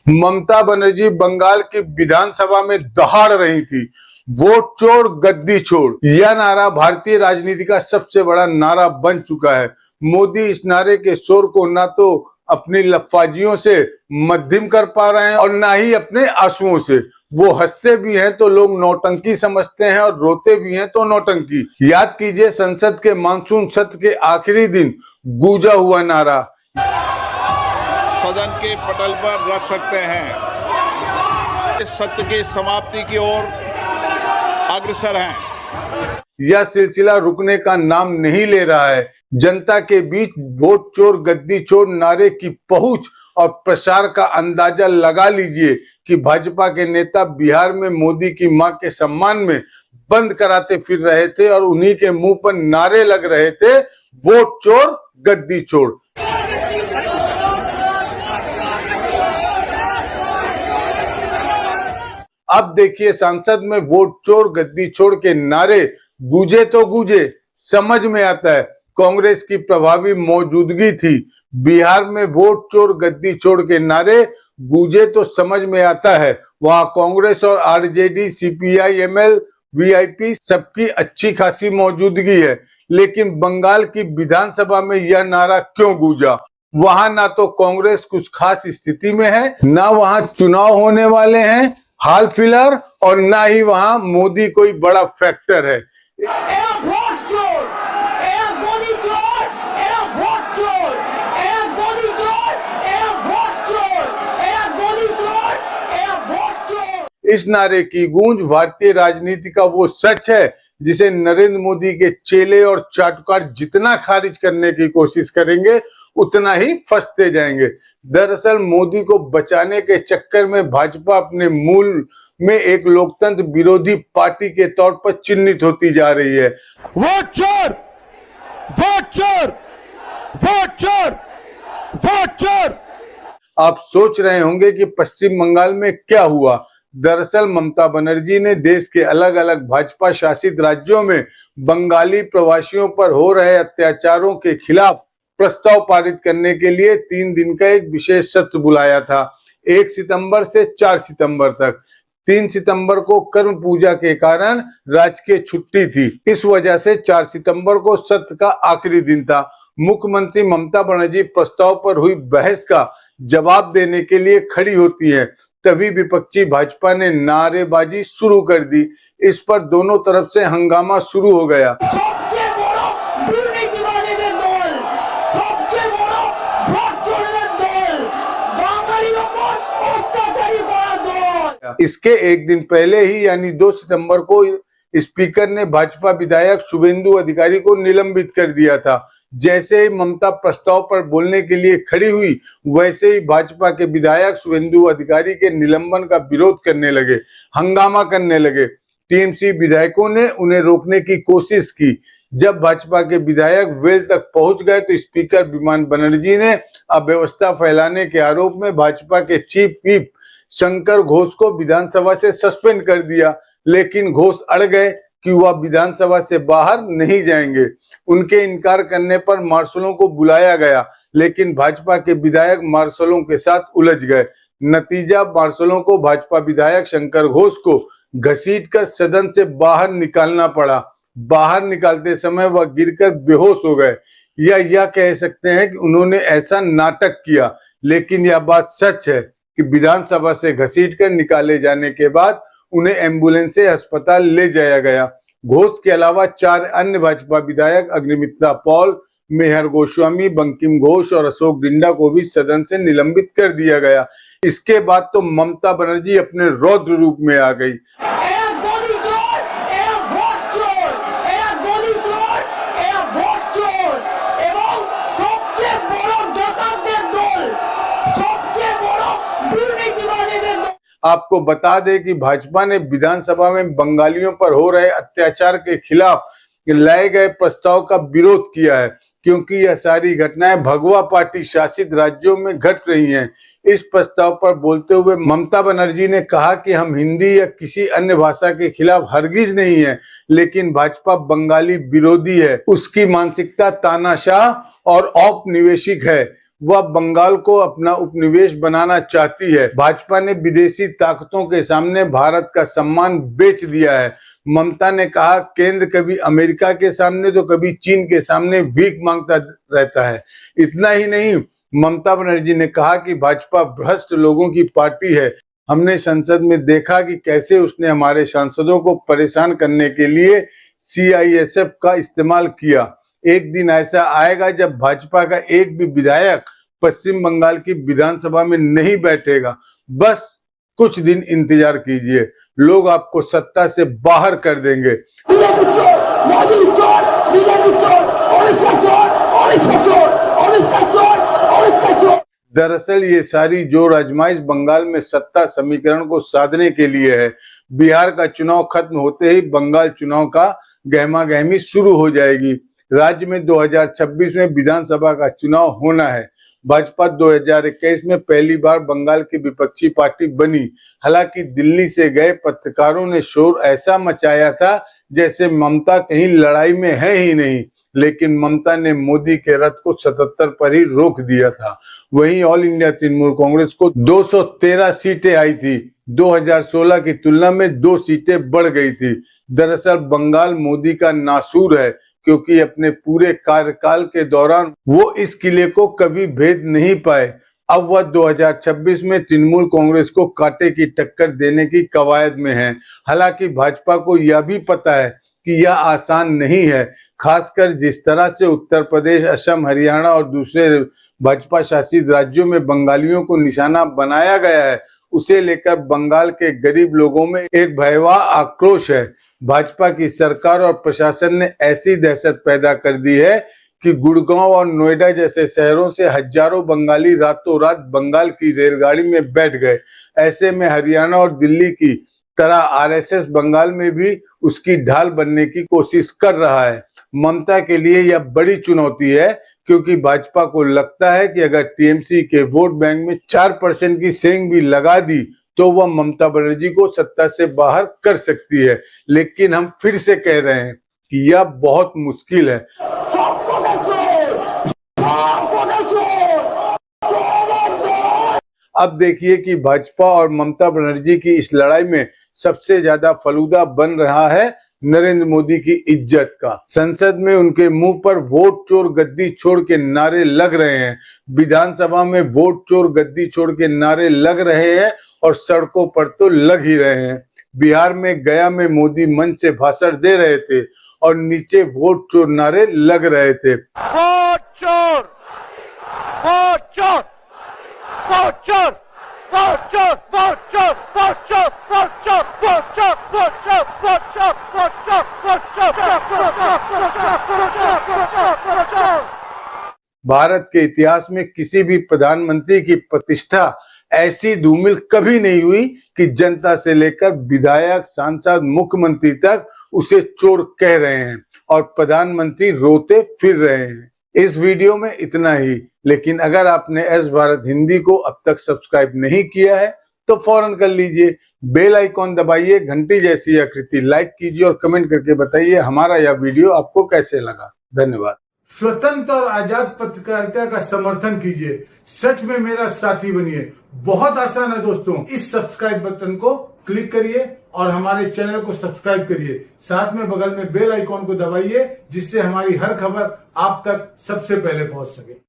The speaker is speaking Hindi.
ममता बनर्जी बंगाल की विधानसभा में दहाड़ रही थी, वोट चोर गद्दी छोड़। यह नारा भारतीय राजनीति का सबसे बड़ा नारा बन चुका है। मोदी इस नारे के शोर को ना तो अपनी लफ्फाजियों से मध्यम कर पा रहे हैं और ना ही अपने आंसुओं से। वो हंसते भी हैं तो लोग नौटंकी समझते हैं और रोते भी हैं तो नौटंकी। याद कीजिए संसद के मानसून सत्र के आखिरी दिन गूंजा हुआ नारा, सदन के पटल पर रख सकते हैं, इस सत्र की समाप्ति की ओर अग्रसर हैं। यह सिलसिला रुकने का नाम नहीं ले रहा है। जनता के बीच वोट चोर गद्दी चोर नारे की पहुंच और प्रसार का अंदाजा लगा लीजिए कि भाजपा के नेता बिहार में मोदी की मां के सम्मान में बंद कराते फिर रहे थे और उन्हीं के मुंह पर नारे लग रहे थे, वोट चोर गद्दी चोर। अब देखिए संसद में वोट चोर गद्दी छोड़ के नारे गूंजे तो गूंजे, समझ में आता है कांग्रेस की प्रभावी मौजूदगी थी। बिहार में वोट चोर गद्दी छोड़ के नारे गूंजे तो समझ में आता है वहां कांग्रेस और आरजेडी, सीपीआई, एमएल, वीआईपी सबकी अच्छी खासी मौजूदगी है। लेकिन बंगाल की विधानसभा में यह नारा क्यों गूंजा? वहां ना तो कांग्रेस कुछ खास स्थिति में है, ना वहां चुनाव होने वाले हैं हाल फिलहाल, और ना ही वहां मोदी कोई बड़ा फैक्टर है। इस नारे की गूंज भारतीय राजनीति का वो सच है जिसे नरेंद्र मोदी के चेले और चाटुकार जितना खारिज करने की कोशिश करेंगे उतना ही फंसते जाएंगे। दरअसल मोदी को बचाने के चक्कर में भाजपा अपने मूल में एक लोकतंत्र विरोधी पार्टी के तौर पर चिन्हित होती जा रही है। वोट चोर, वोट चोर, वोट चोर, वोट चोर। आप सोच रहे होंगे कि पश्चिम बंगाल में क्या हुआ। दरअसल ममता बनर्जी ने देश के अलग अलग भाजपा शासित राज्यों में बंगाली प्रवासियों पर हो रहे अत्याचारों के खिलाफ प्रस्ताव पारित करने के लिए 3 दिन का एक विशेष सत्र बुलाया था, 1 सितंबर से 4 सितंबर तक। 3 सितंबर को कर्म पूजा के कारण राजकीय छुट्टी थी, इस वजह से 4 सितंबर को सत्र का आखिरी दिन था। मुख्यमंत्री ममता बनर्जी प्रस्ताव पर हुई बहस का जवाब देने के लिए खड़ी होती है, तभी विपक्षी भाजपा ने नारेबाजी शुरू कर दी। इस पर दोनों तरफ से हंगामा शुरू हो गया। इसके एक दिन पहले ही यानी 2 सितंबर को स्पीकर ने भाजपा विधायक शुभेंदु अधिकारी को निलंबित कर दिया था। जैसे ही ममता प्रस्ताव पर बोलने के लिए खड़ी हुई, वैसे ही भाजपा के विधायक शुभेंदु अधिकारी के निलंबन का विरोध करने लगे, हंगामा करने लगे। टीएमसी विधायकों ने उन्हें रोकने की कोशिश की। जब भाजपा के विधायक वेल तक पहुंच गए तो स्पीकर विमान बनर्जी ने अव्यवस्था फैलाने के आरोप में भाजपा के चीफ व्हिप शंकर घोष को विधानसभा से सस्पेंड कर दिया। लेकिन घोष अड़ गए कि वह विधानसभा से बाहर नहीं जाएंगे। उनके इनकार करने पर मार्शलों को बुलाया गया, लेकिन भाजपा के विधायक मार्शलों के साथ उलझ गए। नतीजा, मार्शलों को भाजपा विधायक शंकर घोष को घसीटकर सदन से बाहर निकालना पड़ा। बाहर निकालते समय वह गिरकर बेहोश हो गए, या यह कह सकते हैं कि उन्होंने ऐसा नाटक किया। लेकिन यह बात सच है कि विधानसभा से घसीटकर निकाले जाने के बाद उन्हें एम्बुलेंस से अस्पताल ले जाया गया। घोष के अलावा 4 अन्य भाजपा विधायक अग्निमित्रा पॉल, मेहर गोस्वामी, बंकिम घोष और अशोक डिंडा को भी सदन से निलंबित कर दिया गया। इसके बाद तो ममता बनर्जी अपने रौद्र रूप में आ गई। आपको बता दें कि भाजपा ने विधानसभा में बंगालियों पर हो रहे अत्याचार के खिलाफ लाए गए प्रस्ताव का विरोध किया है, क्योंकि यह सारी घटनाएं भगवा पार्टी शासित राज्यों में घट रही हैं। इस प्रस्ताव पर बोलते हुए ममता बनर्जी ने कहा कि हम हिंदी या किसी अन्य भाषा के खिलाफ हरगिज नहीं है, लेकिन भाजपा बंगाली विरोधी है। उसकी मानसिकता तानाशाह और औपनिवेशिक है। वह बंगाल को अपना उपनिवेश बनाना चाहती है। भाजपा ने विदेशी ताकतों के सामने भारत का सम्मान बेच दिया है। ममता ने कहा, केंद्र कभी अमेरिका के सामने तो कभी चीन के सामने भीख मांगता रहता है। इतना ही नहीं, ममता बनर्जी ने कहा कि भाजपा भ्रष्ट लोगों की पार्टी है। हमने संसद में देखा कि कैसे उसने हमारे सांसदों को परेशान करने के लिए CISF का इस्तेमाल किया। एक दिन ऐसा आएगा जब भाजपा का एक भी विधायक पश्चिम बंगाल की विधानसभा में नहीं बैठेगा। बस कुछ दिन इंतजार कीजिए, लोग आपको सत्ता से बाहर कर देंगे। दरअसल ये सारी जोर आजमाइश बंगाल में सत्ता समीकरण को साधने के लिए है। बिहार का चुनाव खत्म होते ही बंगाल चुनाव का गहमा गहमी शुरू हो जाएगी। राज्य में 2026 में विधानसभा का चुनाव होना है। भाजपा 2021 में पहली बार बंगाल की विपक्षी पार्टी बनी। हालांकि दिल्ली से गए पत्रकारों ने शोर ऐसा मचाया था जैसे ममता कहीं लड़ाई में है ही नहीं, लेकिन ममता ने मोदी के रथ को 77 पर ही रोक दिया था। वहीं ऑल इंडिया तृणमूल कांग्रेस को 213 सीटें आई थी। 2016 की तुलना में 2 सीटें बढ़ गई थी। दरअसल बंगाल मोदी का नासूर है, क्योंकि अपने पूरे कार्यकाल के दौरान वो इस किले को कभी भेद नहीं पाए। अब वह 2026 में तृणमूल कांग्रेस को कांटे की टक्कर देने की कवायद में है। हालांकि भाजपा को यह भी पता है कि यह आसान नहीं है, खासकर जिस तरह से उत्तर प्रदेश, असम, हरियाणा और दूसरे भाजपा शासित राज्यों में बंगालियों को निशाना बनाया गया है। उसे लेकर बंगाल के गरीब लोगों में एक भयावह आक्रोश है। भाजपा की सरकार और प्रशासन ने ऐसी दहशत पैदा कर दी है कि गुड़गांव और नोएडा जैसे शहरों से हजारों बंगाली रातों रात बंगाल की रेलगाड़ी में बैठ गए। ऐसे में हरियाणा और दिल्ली की तरह RSS बंगाल में भी उसकी ढाल बनने की कोशिश कर रहा है। ममता के लिए यह बड़ी चुनौती है, क्योंकि भाजपा को लगता है कि अगर TMC के वोट बैंक में 4% की सेंध भी लगा दी तो वह ममता बनर्जी को सत्ता से बाहर कर सकती है। लेकिन हम फिर से कह रहे हैं कि यह बहुत मुश्किल है। अब देखिए कि भाजपा और ममता बनर्जी की इस लड़ाई में सबसे ज्यादा फलूदा बन रहा है नरेंद्र मोदी की इज्जत का। संसद में उनके मुंह पर वोट चोर गद्दी छोड़ के नारे लग रहे हैं, विधानसभा में वोट चोर गद्दी छोड़ के नारे लग रहे हैं और सड़कों पर तो लग ही रहे हैं। बिहार में गया में मोदी मंच से भाषण दे रहे थे और नीचे वोट चोर नारे लग रहे थे। वोट चोर, वोट चोर, वोट चोर, वोट चोर, वोट चोर, वोट चोर, वोट चोर, वोट चोर, वोट चोर, वोट चोर, वोट चोर, वोट चोर। भारत के इतिहास में किसी भी प्रधानमंत्री की प्रतिष्ठा ऐसी धूमिल कभी नहीं हुई कि जनता से लेकर विधायक, सांसद, मुख्यमंत्री तक उसे चोर कह रहे हैं और प्रधानमंत्री रोते फिर रहे हैं। इस वीडियो में इतना ही, लेकिन अगर आपने एस भारत हिंदी को अब तक सब्सक्राइब नहीं किया है तो फौरन कर लीजिए। बेल आइकॉन दबाइए, घंटी जैसी आकृति लाइक कीजिए और कमेंट करके बताइए हमारा यह वीडियो आपको कैसे लगा। धन्यवाद। स्वतंत्र और आजाद पत्रकारिता का समर्थन कीजिए, सच में मेरा साथी बनिए। बहुत आसान है दोस्तों, इस सब्सक्राइब बटन को क्लिक करिए और हमारे चैनल को सब्सक्राइब करिए। साथ में बगल में बेल आइकॉन को दबाइए, जिससे हमारी हर खबर आप तक सबसे पहले पहुंच सके।